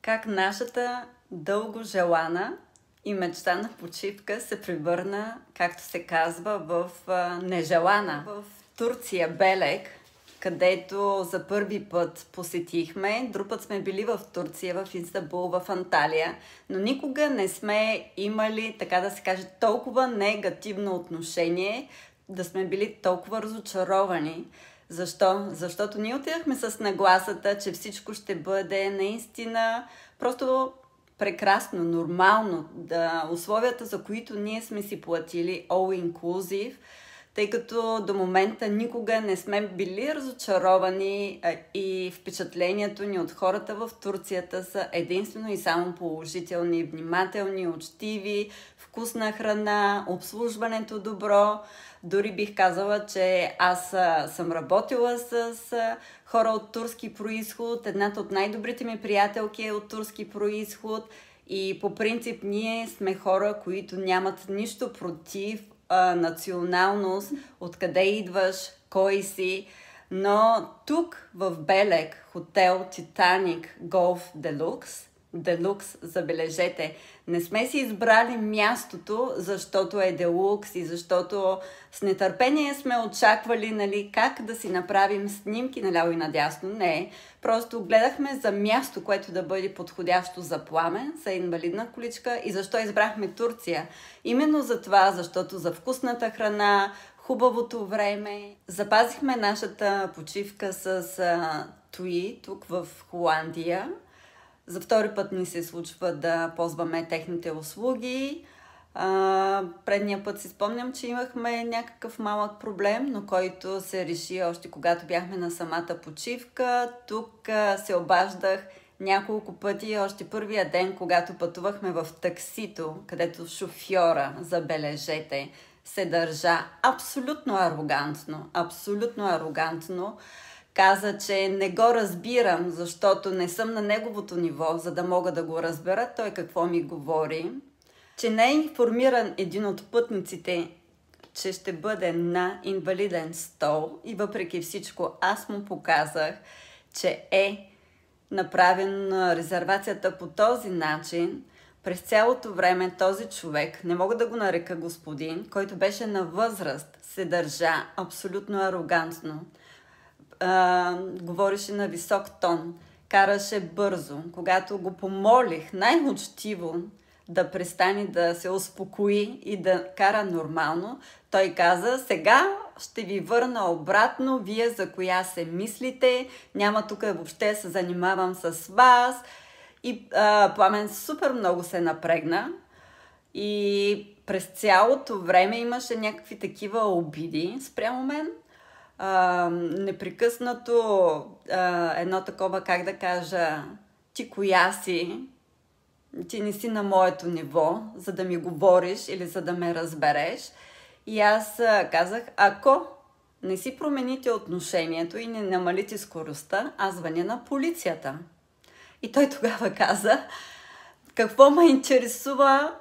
Как нашата дълго желана и мечтана почивка се превърна, както се казва, в нежелана. В Турция, Белек, където за първи път посетихме. Друг път сме били в Турция, в Истанбул, в Анталия, но никога не сме имали, така да се каже, толкова негативно отношение, да сме били толкова разочаровани. Защо? Защото ние отидахме с нагласата, че всичко ще бъде наистина просто прекрасно, нормално, условията, за които ние сме си платили all inclusive, тъй като до момента никога не сме били разочаровани и впечатлението ни от хората в Турцията са единствено и само положителни, внимателни, учтиви, вкусна храна, обслужването добро. Дори бих казала, че аз съм работила с хора от турски происход. Едната от най-добрите ми приятелки е от турски происход и по принцип ние сме хора, които нямат нищо против националност, откъде идваш, кой си. Но тук в Белек, хотел Титаник Голф Делукс, забележете, не сме си избрали мястото, защото е делукс и защото с нетърпение сме очаквали, как да си направим снимки наляво и надясно. Не, просто гледахме за място, което да бъде подходящо за Пламен, за инвалидна количка. И защо избрахме Турция? Именно за това, защото за вкусната храна, хубавото време. Запазихме нашата почивка с Туи, тук в Холандия. За втори път ни се случва да ползваме техните услуги. Предния път си спомням, че имахме някакъв малък проблем, но който се реши още когато бяхме на самата почивка. Тук се обаждах няколко пъти, още първия ден, когато пътувахме в таксито, където шофьора, забележете, се държа абсолютно арогантно. Каза, че не го разбирам, защото не съм на неговото ниво, за да мога да го разбера той какво ми говори. Че не е информиран един от пътниците, че ще бъде на инвалиден стол и въпреки всичко аз му показах, че е направена резервацията по този начин. През цялото време този човек, не мога да го нарека господин, който беше на възраст, се държа абсолютно арогантно. Говореше на висок тон, караше бързо. Когато го помолих най-учтиво да престане да се успокои и да кара нормално, той каза: сега ще ви върна обратно, вие за коя се мислите, няма тук въобще се занимавам с вас. И Пламен супер много се напрегна и през цялото време имаше някакви такива обиди спрямо мен. Непрекъснато едно такова, как да кажа, ти коя си, ти не си на моето ниво, за да ми говориш или за да ме разбереш. И аз казах, ако не си промените отношението и не намалите скоростта, аз звъня на полицията. И той тогава каза, какво ме интересува,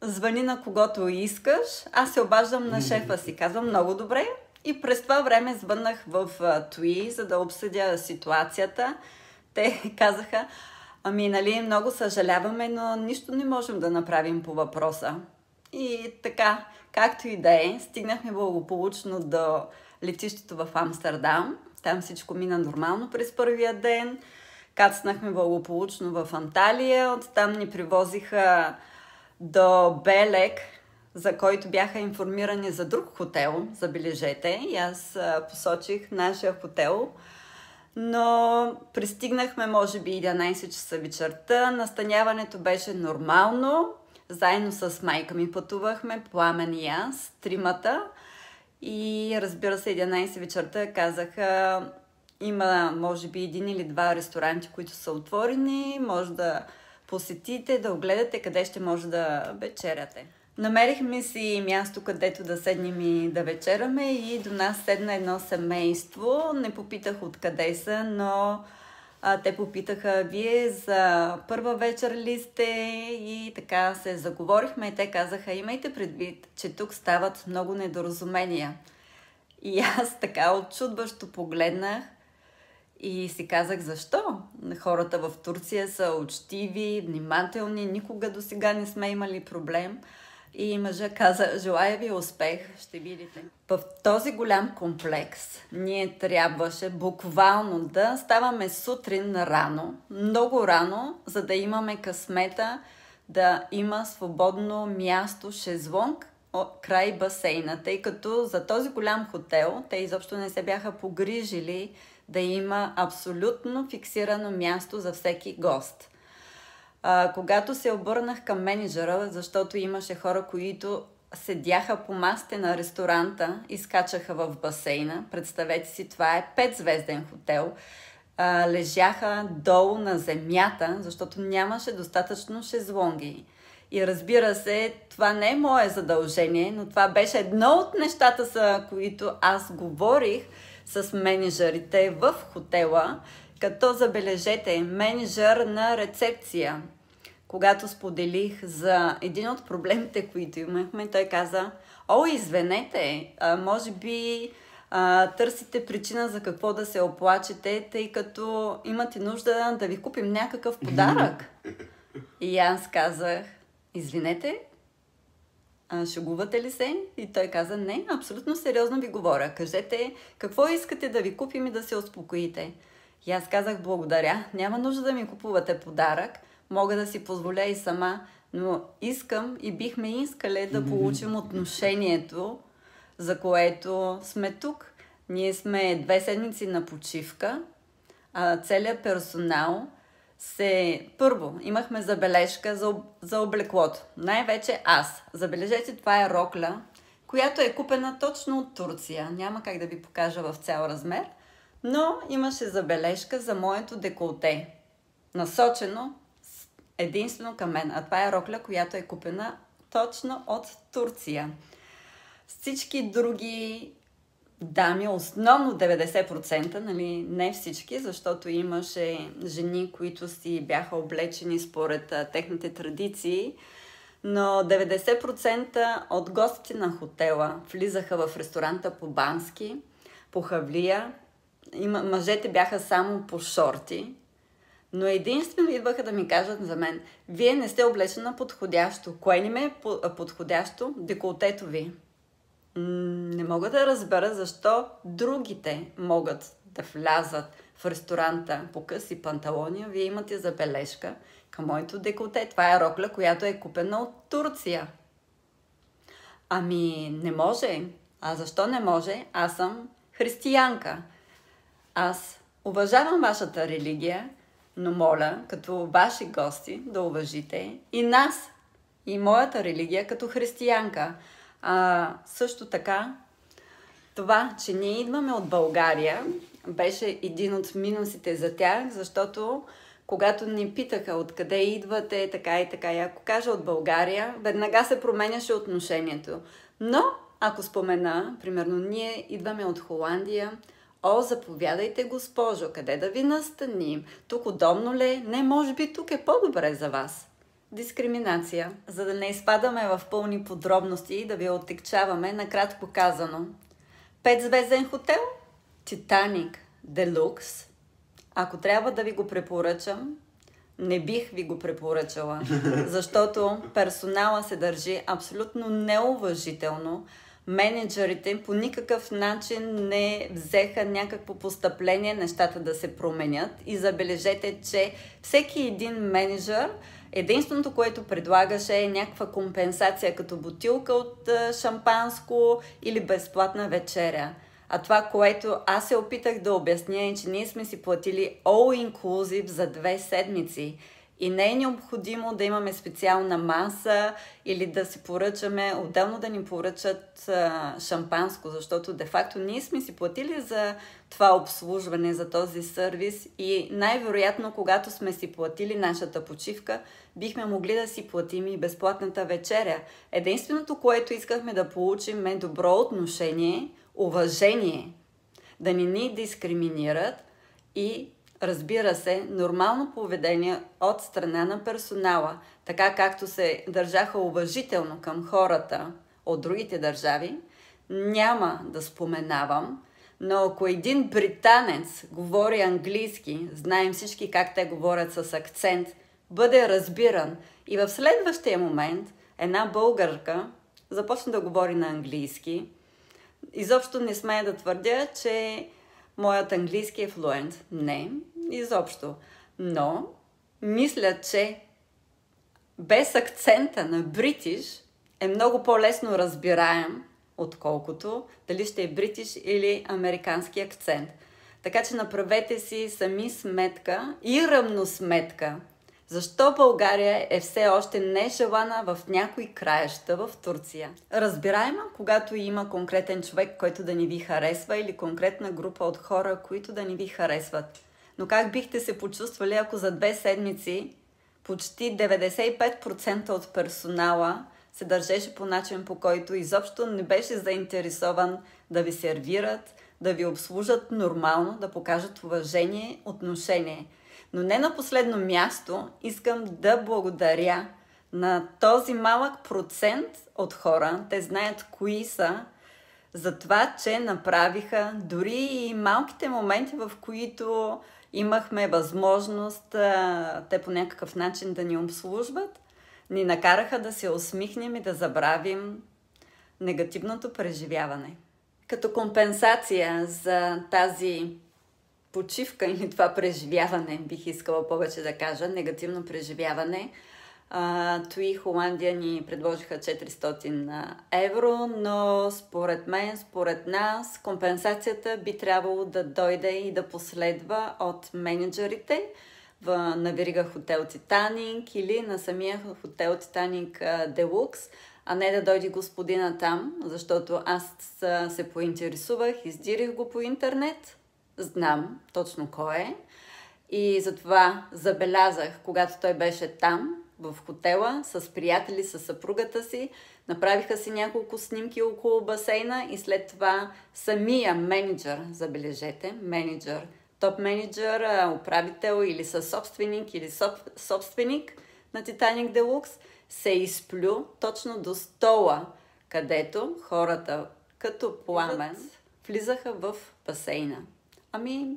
звъни на когото искаш, аз се обаждам на шефа си. Казвам, много добре. И през това време звъннах в Туи, за да обсъдя ситуацията. Те казаха, много съжаляваме, но нищо не можем да направим по въпроса. И така, както и да е, стигнахме благополучно до летището в Амстердам. Там всичко мина нормално през първия ден. Кацнахме благополучно в Анталия. Оттам ни привозиха до Белек, за който бяха информирани за друг хотел, забележете. И аз посочих нашия хотел. Но пристигнахме, може би, 11 часа вечерта. Настаняването беше нормално. Заедно с майка ми пътувахме, Пламен и аз, тримата. И разбира се, 11 вечерта казаха, има, може би, 1 или 2 ресторанти, които са отворени. Може да посетите, да огледате къде ще може да вечеряте. Намерихме си място, където да седнем и да вечераме и до нас седна едно семейство. Не попитах откъде са, но те попитаха, вие за първа вечер ли сте? И така се заговорихме и те казаха, имайте предвид, че тук стават много недоразумения. И аз така отчудващо погледнах И си казах, защо? Хората в Турция са учтиви, внимателни, никога до сега не сме имали проблем. И мъжа каза, желая ви успех, ще видите. В този голям комплекс ние трябваше буквално да ставаме сутрин рано, много рано, за да имаме късмета да има свободно място, шезлонг край басейна, тъй като за този голям хотел те изобщо не се бяха погрижили да има абсолютно фиксирано място за всеки гост. Когато се обърнах към менеджера, защото имаше хора, които седяха по масите на ресторанта и скачаха в басейна. Представете си, това е 5-звезден хотел. Лежаха долу на земята, защото нямаше достатъчно шезлонги. И разбира се, това не е мое задължение, но това беше едно от нещата, за които аз говорих с менеджерите в хотела, като забележете, менеджер на рецепция. Когато споделих за един от проблемите, които имахме, той каза, извинете, може би търсите причина за какво да се оплачете, тъй като имате нужда да ви купим някакъв подарък. И аз казах, извинете, шегувате ли се? И той каза, не, абсолютно сериозно ви говоря. Кажете, какво искате да ви купим и да се успокоите. И аз казах, благодаря, няма нужда да ми купувате подарък, мога да си позволя и сама, но искам и бихме искали да получим отношението, за което сме тук. Ние сме 2 седмици на почивка, целият персонал Първо, имахме забележка за облеклото. Най-вече аз. Забележете, това е рокля, която е купена точно от Турция. Няма как да ви покажа в цял размер, но имаше забележка за моето деколте. Насочено единствено към мен. А това е рокля, която е купена точно от Турция. Всички други дами, основно 90%, нали, не всички, защото имаше жени, които си бяха облечени според техните традиции, но 90% от гостите на хотела влизаха в ресторанта по бански, по хавлия. Мъжете бяха само по шорти, но единствено идваха да ми кажат за мен, вие не сте облечена подходящо. Кое не ме е подходящо? Деколтето ви. Не мога да разбера защо другите могат да влязат в ресторанта по къси панталони, вие имате забележка към моето деколте. Това е рокля, която е купена от Турция. Ами, не може. А защо не може? Аз съм християнка. Аз уважавам вашата религия, но моля, като ваши гости, да уважите и нас, и моята религия като християнка. Също така, това, че ние идваме от България, беше един от минусите за тях, защото когато ни питаха откъде идвате, така и така, и ако кажа от България, веднага се променяше отношението. Но, ако спомена, примерно, ние идваме от Холандия, заповядайте, госпожо, къде да ви настаним? Тук удобно ли? Не, може би тук е по-добре за вас. Дискриминация. За да не изпадаме в пълни подробности и да ви оттекчаваме, накратко казано. 5-звезден хотел, Титаник, Делукс. Ако трябва да ви го препоръчам, не бих ви го препоръчала, защото персонала се държи абсолютно неуважително. Менеджерите по никакъв начин не взеха някакво постъпление нещата да се променят и забележете, че всеки един менеджер единственото, което предлагаше е някаква компенсация като бутилка от шампанско или безплатна вечеря. А това, което аз се опитах да обясня е, че ние сме си платили all inclusive за 2 седмици. И не е необходимо да имаме специална маса или да си поръчаме, отделно да ни поръчат шампанско, защото де-факто ние сме си платили за това обслужване, за този сервис и най-вероятно, когато сме си платили нашата почивка, бихме могли да си платим и безплатната вечеря. Единственото, което искахме да получим е добро отношение, уважение, да не ни дискриминират и разбира се, нормално поведение от страна на персонала, така както се държаха уважително към хората от другите държави, няма да споменавам, Но ако един британец говори английски, знаем всички как те говорят с акцент, бъде разбиран и в следващия момент една българка започна да говори на английски, изобщо не смея да твърдя, че моят английски е флуент. Не, изобщо. Но мисля, че без акцента на бритиш е много по-лесно разбираем, отколкото дали ще е бритиш или американски акцент. Така че направете си сами сметка и равносметка. Защо България е все още нежелана в някои краища в Турция? Разбираема, когато има конкретен човек, който да не ви харесва или конкретна група от хора, които да не ви харесват. Но как бихте се почувствали, ако за 2 седмици почти 95% от персонала се държеше по начин, по който изобщо не беше заинтересован да ви сервират, да ви обслужат нормално, да покажат уважение, отношение. Но не на последно място искам да благодаря на този малък процент от хора, те знаят кои са, за това, че направиха дори и малките моменти, в които имахме възможност те по някакъв начин да ни обслужват, ни накараха да се усмихнем и да забравим негативното преживяване. Като компенсация за тази почивка или това преживяване, бих искала повече да кажа, негативно преживяване, TUI Холандия ни предложиха 400 евро, но според мен, според нас, компенсацията би трябвало да дойде и да последва от менеджерите на верига хотел Титаник или на самия хотел Титаник Делукс, а не да дойде господина там, защото аз се поинтересувах, издирих го по интернет, знам точно кой е и затова забелязах, когато той беше там, в хотела, с приятели, с съпругата си, направиха си няколко снимки около басейна и след това самия менеджер, забележете, менеджер, топ менеджер, управител или съсобственик или собственик на Титаник Делукс, се изплю точно до стола, където хората като пламен влизаха в басейна. Ами,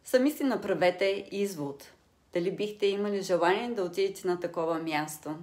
сами си направете извод. Дали бихте имали желание да отидете на такова място?